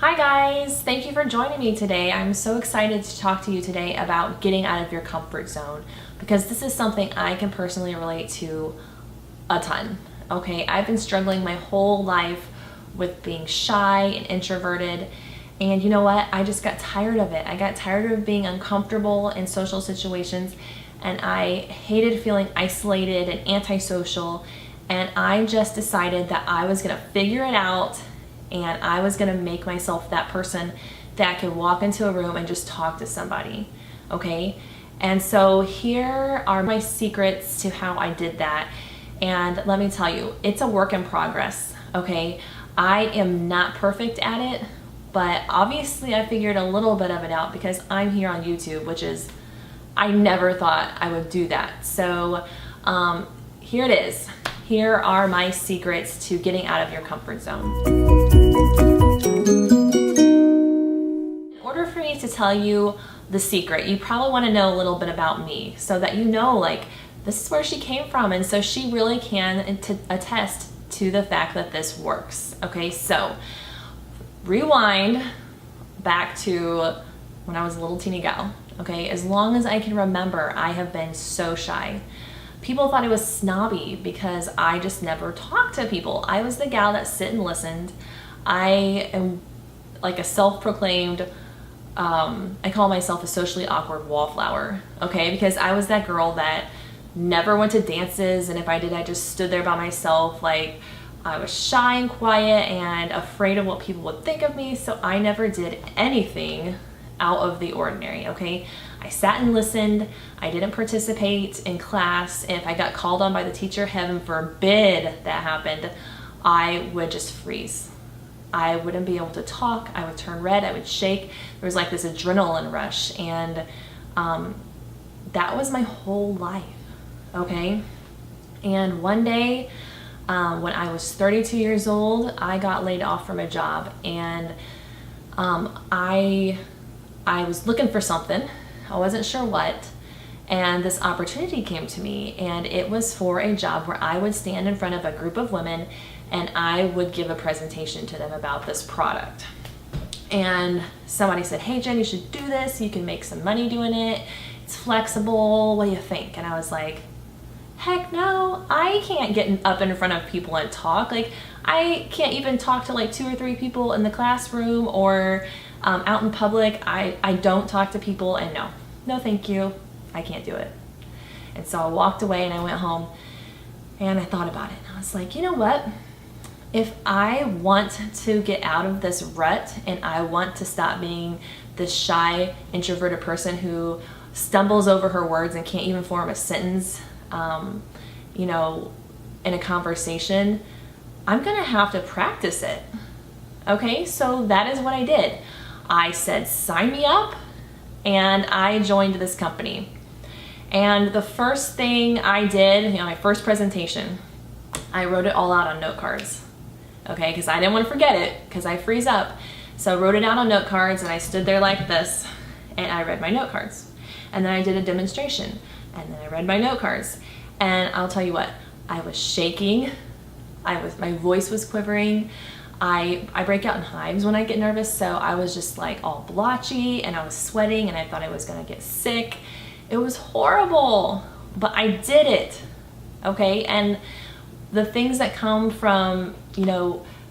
Hi guys, thank you for joining me today. I'm so excited to talk to you today about getting out of your comfort zone because this is something I can personally relate to a ton. Okay, I've been struggling my whole life with being shy and introverted, and you know what? I just got tired of it. I got tired of being uncomfortable in social situations, and I hated feeling isolated and antisocial, and I just decided that I was gonna figure it out and I was gonna make myself that person that could walk into a room and just talk to somebody, okay? And so here are my secrets to how I did that. And let me tell you, it's a work in progress, okay? I am not perfect at it, but obviously I figured a little bit of it out because I'm here on YouTube, which is, I never thought I would do that. So here it is. Here are my secrets to getting out of your comfort zone. In order for me to tell you the secret, you probably want to know a little bit about me so that you know, like, this is where she came from, and so she really can attest to the fact that this works. Okay, so rewind back to when I was a little teeny gal. Okay, as long as I can remember, I have been so shy. People thought I was snobby because I just never talked to people. I was the gal that sit and listened. I am like a self-proclaimed, I call myself a socially awkward wallflower, okay? Because I was that girl that never went to dances, and if I did, I just stood there by myself. Like, I was shy and quiet and afraid of what people would think of me, so I never did anything out of the ordinary, okay? I sat and listened. I didn't participate in class. If I got called on by the teacher, heaven forbid that happened, I would just freeze. I wouldn't be able to talk. I would turn red. I would shake. There was like this adrenaline rush, and that was my whole life, okay? And one day, when I was 32 years old, I got laid off from a job, and I was looking for something. I wasn't sure what, and this opportunity came to me, and it was for a job where I would stand in front of a group of women and I would give a presentation to them about this product. And somebody said, "Hey Jen, you should do this. You can make some money doing it. It's flexible. What do you think?" And I was like, heck no, I can't get up in front of people and talk. Like, I can't even talk to like 2 or 3 people in the classroom or out in public. I don't talk to people, and no thank you, I can't do it. And so I walked away and I went home and I thought about it. I was like, you know what? If I want to get out of this rut and I want to stop being this shy, introverted person who stumbles over her words and can't even form a sentence, in a conversation, I'm gonna have to practice it. Okay, so that is what I did. I said, sign me up, and I joined this company. And the first thing I did, my first presentation, I wrote it all out on note cards. Okay, because I didn't want to forget it, because I freeze up. So I wrote it out on note cards, and I stood there like this, and I read my note cards. And then I did a demonstration, and then I read my note cards. And I'll tell you what, I was shaking. My voice was quivering. I break out in hives when I get nervous, so I was just like all blotchy, and I was sweating, and I thought I was gonna get sick. It was horrible, but I did it, okay? And the things that come from,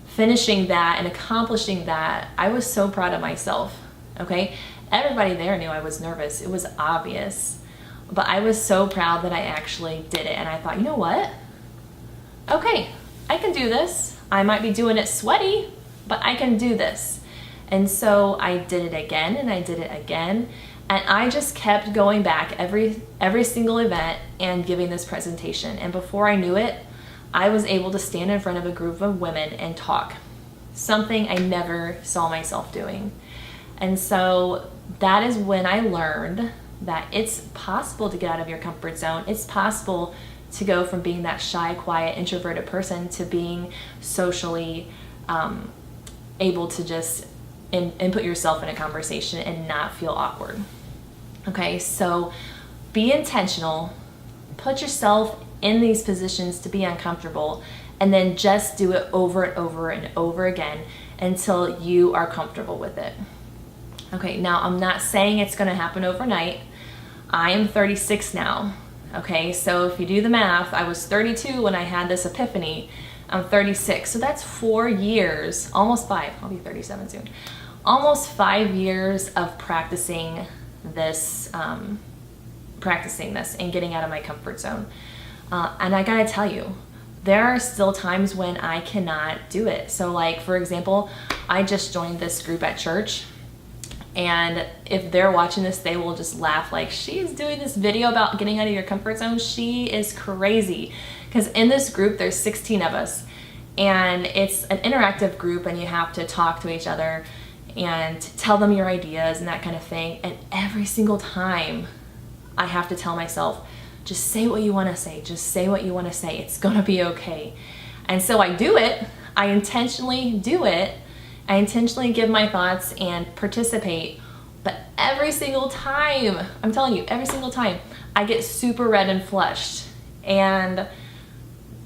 finishing that and accomplishing that, I was so proud of myself, okay? Everybody there knew I was nervous. It was obvious, but I was so proud that I actually did it, and I thought, you know what? Okay, I can do this. I might be doing it sweaty, but I can do this. And so I did it again, and I did it again, and I just kept going back every single event and giving this presentation. And before I knew it, I was able to stand in front of a group of women and talk, something I never saw myself doing. And so that is when I learned that it's possible to get out of your comfort zone. It's possible to go from being that shy, quiet, introverted person to being socially able to just input yourself in a conversation and not feel awkward. Okay, so be intentional, put yourself in these positions to be uncomfortable, and then just do it over and over and over again until you are comfortable with it. Okay, now I'm not saying it's gonna happen overnight. I am 36 now, okay? So if you do the math, I was 32 when I had this epiphany. I'm 36, so that's 4 years, almost 5, I'll be 37 soon. Almost 5 years of practicing this and getting out of my comfort zone. And I gotta tell you, there are still times when I cannot do it. So like, for example, I just joined this group at church, and if they're watching this, they will just laugh like, she's doing this video about getting out of your comfort zone. She is crazy. Because in this group, there's 16 of us, and it's an interactive group, and you have to talk to each other and tell them your ideas and that kind of thing. And every single time I have to tell myself, just say what you want to say. Just say what you want to say. It's going to be okay. And so I do it. I intentionally do it. I intentionally give my thoughts and participate. But every single time, I'm telling you, every single time, I get super red and flushed. And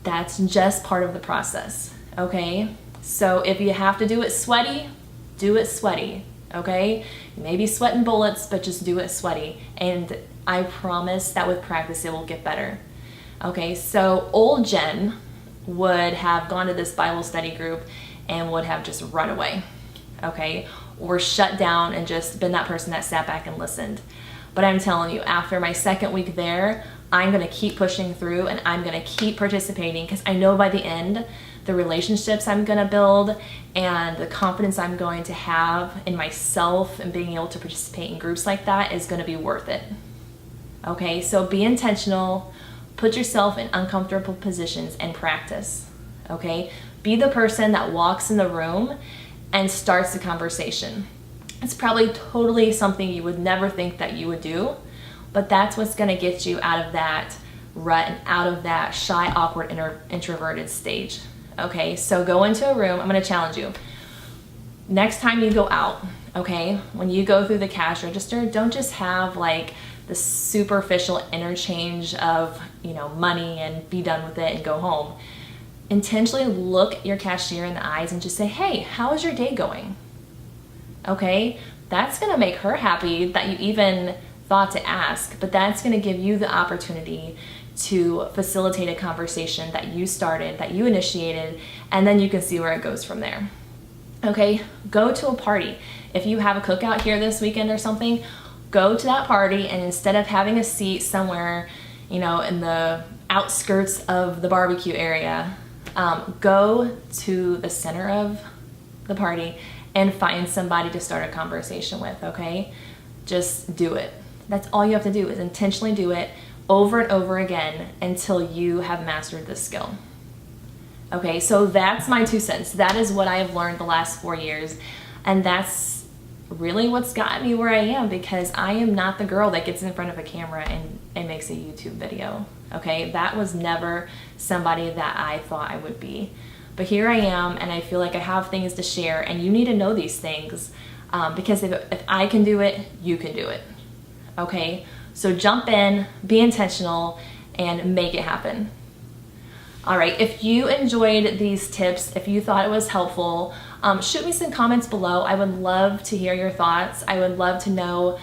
that's just part of the process, okay? So if you have to do it sweaty, do it sweaty, okay? Maybe sweating bullets, but just do it sweaty. And I promise that with practice, it will get better. Okay, so old Jen would have gone to this Bible study group and would have just run away, okay? Or shut down and just been that person that sat back and listened. But I'm telling you, after my second week there, I'm gonna keep pushing through and I'm gonna keep participating, because I know by the end, the relationships I'm gonna build and the confidence I'm going to have in myself and being able to participate in groups like that is gonna be worth it. Okay, so be intentional, put yourself in uncomfortable positions and practice, okay? Be the person that walks in the room and starts the conversation. It's probably totally something you would never think that you would do, but that's what's gonna get you out of that rut and out of that shy, awkward, introverted stage. Okay, so go into a room. I'm gonna challenge you. Next time you go out, okay, when you go through the cash register, don't just have like the superficial interchange of, money and be done with it and go home. Intentionally look your cashier in the eyes and just say, hey, how is your day going? Okay, that's gonna make her happy that you even thought to ask, but that's gonna give you the opportunity to facilitate a conversation that you started, that you initiated, and then you can see where it goes from there. Okay, go to a party. If you have a cookout here this weekend or something, go to that party, and instead of having a seat somewhere, in the outskirts of the barbecue area, go to the center of the party and find somebody to start a conversation with, okay? Just do it. That's all you have to do, is intentionally do it over and over again until you have mastered this skill. Okay, so that's my 2 cents. That is what I have learned the last 4 years, and that's really what's gotten me where I am, because I am not the girl that gets in front of a camera and makes a YouTube video. Okay, that was never somebody that I thought I would be. But here I am, and I feel like I have things to share, and you need to know these things, because if I can do it, you can do it. Okay, so jump in, be intentional, and make it happen. All right, if you enjoyed these tips, if you thought it was helpful, shoot me some comments below. I would love to hear your thoughts. I would love to know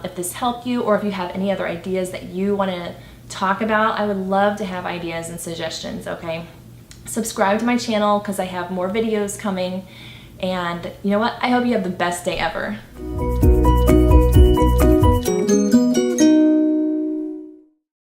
if this helped you, or if you have any other ideas that you want to talk about. I would love to have ideas and suggestions, okay? Subscribe to my channel, because I have more videos coming. And you know what? I hope you have the best day ever.